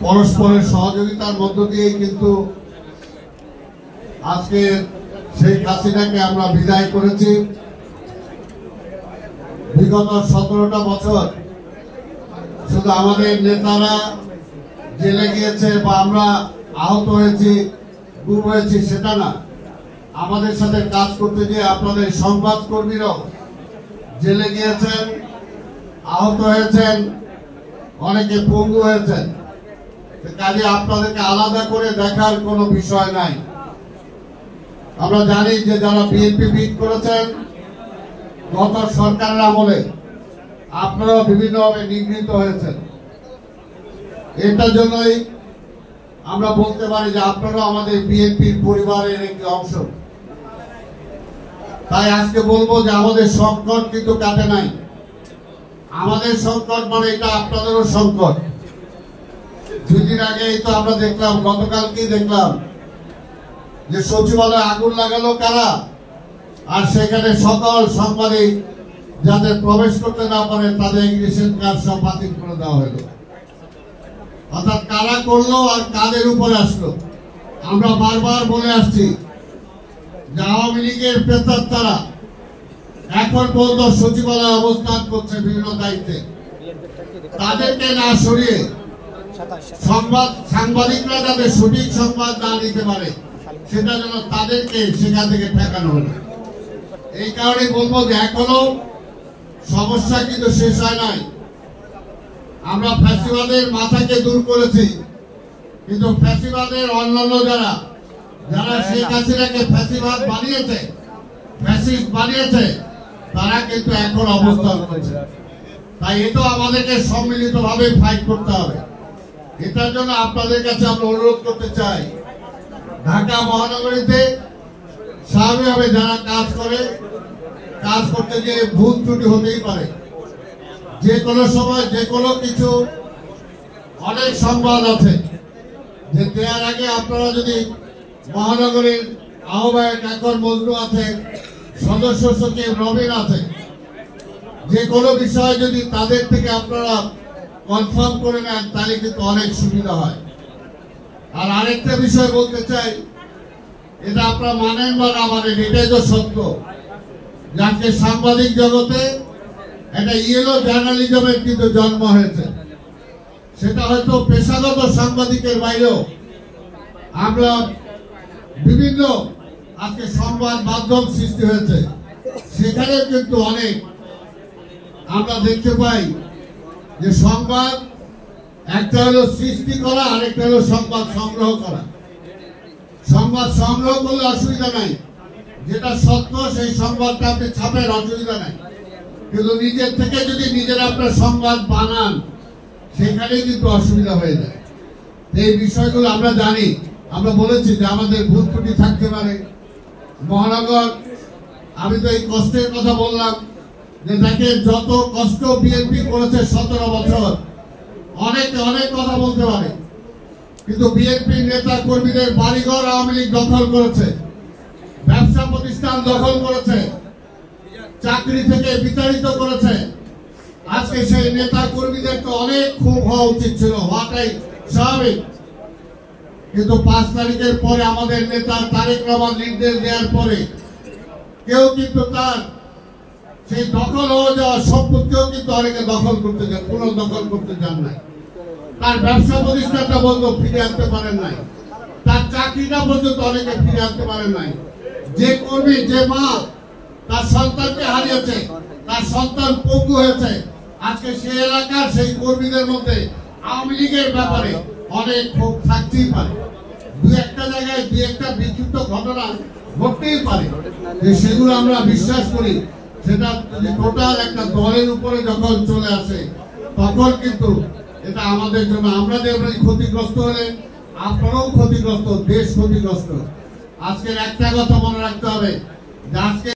পরস্পরের সহযোগিতার মধ্য দিয়েই কিন্তু আজকে শেখ হাসিনাকে আমরা বিদায় করেছি। বিগত 17টা বছর শুধু আমাদের নেতারা জেলে গিয়েছে বা আমরা আহত হয়েছি, গুম হয়েছি সেটা না, আমাদের সাথে কাজ করতে গিয়ে আপনাদের সংবাদ কর্মীরাও জেলে গিয়েছেন, আহত হয়েছেন, অনেকে পঙ্গু হয়েছেন। কাজে আপনাদেরকে আলাদা করে দেখার কোনো বিষয় নাই। আমরা জানি যে যারা বিএনপি বিট করেছেন গত সরকারের আমলে আপনারা বিভিন্নভাবে নিগৃহীত হয়েছেন। এটার জন্যই আমরা বলতে পারি যে আপনারা আমাদের বিএনপির পরিবারের একটি অংশ। তাই আজকে বলবো যে আমাদের সংকট কিন্তু কাটে নাই। আমাদের সংকট মানে এটা আপনাদেরও সংকট। 2 দিন আগেই তো আমরা দেখলাম, গতকালকেই দেখলাম যে সচিবালয়ে আগুন লাগালো কারা, আর সেখানে সকল সাংবাদিক যাতে প্রবেশ করতে না পারে তাদের ইমিগ্রেশন কার্ড সব বাতিল করে দেওয়া হলো। অর্থাৎ কারা করলো আর কাদের উপরে আসলো। আমরা বারবার বলে আসছি যে আওয়ামী লীগের প্রেতাত্মারা এখন পর্যন্ত সচিবালয়ে অবস্থান করছে বিভিন্ন দায়িত্বে। তাদেরকে না সরিয়ে সাংবাদিকরা যাতে সঠিক সংবাদ না নিতে পারে সেটা যেন তাদেরকে সেখান থেকে ঠেকানো হলো। এই কারণে বলবো যে এখনো সমস্যা কিন্তু শেষ হয় নাই। আমরা ফ্যাসিবাদের মাথাকে দূর করেছি, কিন্তু ফ্যাসিবাদের অন্যান্য যারা শেখ হাসিনাকে ফ্যাসিবাদ বানিয়েছে, ফ্যাসিস্ট বানিয়েছে, তারা কিন্তু এখন অবস্থান করছে। তাই এটা আমাদেরকে সম্মিলিতভাবে ফাইট করতে হবে। এটার জন্য আপনাদের কাছে আমরা অনুরোধ করতে চাই, ঢাকা মহানগরীতে স্বাভাবিকভাবে যারা কাজ করতে গিয়ে ভুল ত্রুটি হতেই পারে। যে কোনো সময় যে কোনো কিছু, অনেক সংবাদ আছে যে দেওয়ার আগে আপনারা যদি মহানগরীর আহ্বায়ক আকর মজনু আছে, সদস্য সচিব রবিন আছে, যে কোনো বিষয় যদি তাদের থেকে আপনারা কনফার্ম করে নেন তাহলে কিন্তু অনেক সুবিধা হয়। আর আরেকটা বিষয় বলতে চাই, এটা আপনারা মানেন বা না মানেন, এটাই তো সত্য। যাকে সাংবাদিক জগতে একটা ইয়েলো জার্নালিজমের কিন্তু জন্ম হয়েছে। সেটা হয়তো পেশাগত সাংবাদিকের বাইরেও আমরা বিভিন্ন আজকে সংবাদ মাধ্যম সৃষ্টি হয়েছে, সেখানে কিন্তু অনেক আমরা দেখতে পাই যে সংবাদ একটা হলো সৃষ্টি করা, আরেকটা হলো সংবাদ সংগ্রহ করা। সংবাদ সংগ্রহ করলে অসুবিধা নাই, যেটা সত্য সেই সংবাদটা আপনি ছাপের, অসুবিধা নাই। কিন্তু নিজের থেকে যদি নিজের আপনার সংবাদ বানান সেখানে কিন্তু অসুবিধা হয়ে যায়। এই বিষয়গুলো আমরা জানি, আমরা বলেছি যে আমাদের ভুল ত্রুটি থাকতে পারে। মহানগর, আমি তো এই কষ্টের কথা বললাম যে দেখেন যত কষ্ট বিএনপি করেছে 17 বছর, অনেকে অনেক কথা বলতে পারে, কিন্তু বিএনপি নেতা কর্মীদের বাড়িঘর আওয়ামী লীগ দখল করেছে, ব্যবসা প্রতিষ্ঠান দখল করেছে, চাকরি থেকে বিতাড়িত করেছে। আজকে সেই নেতা কর্মীদের তো অনেক খুব হওয়া উচিত ছিল, হওয়াটাই স্বাভাবিক। কিন্তু 5 তারিখের পরে আমাদের নেতা তারেক রহমান নির্দেশ দেওয়ার পরে কেউ কিন্তু তার সেই দখল হয়ে যাওয়া সম্পত্তিও কিন্তু অনেকে দখল করতে চান, পুনর্দখল করতে চান নাই। তার ব্যবসা প্রতিষ্ঠানটা বন্ধ ফিরে আনতে পারেন নাই, তার চাকরিটা পর্যন্ত অনেকে ফিরে আনতে পারেন নাই। যে কর্মী, যে মা তার সন্তানকে হারিয়েছে, তার সন্তান পঙ্গু হয়েছে, আজকে সেই এলাকার সেই কর্মীদের মধ্যে আওয়ামী লীগের ব্যাপারে অনেক ক্ষোভ থাকতেই পারে। 2-1টা জায়গায় 2-1টা বিক্ষিপ্ত ঘটনা ঘটতেই পারে, সেগুলো আমরা বিশ্বাস করি। সেটা টোটাল একটা দলের উপরে যখন চলে আসে তখন কিন্তু এটা আমাদের জন্য, আমরা ক্ষতিগ্রস্ত হলে আপনারাও ক্ষতিগ্রস্ত, দেশ ক্ষতিগ্রস্ত। আজকের একটা কথা মনে রাখতে হবে যে আজকে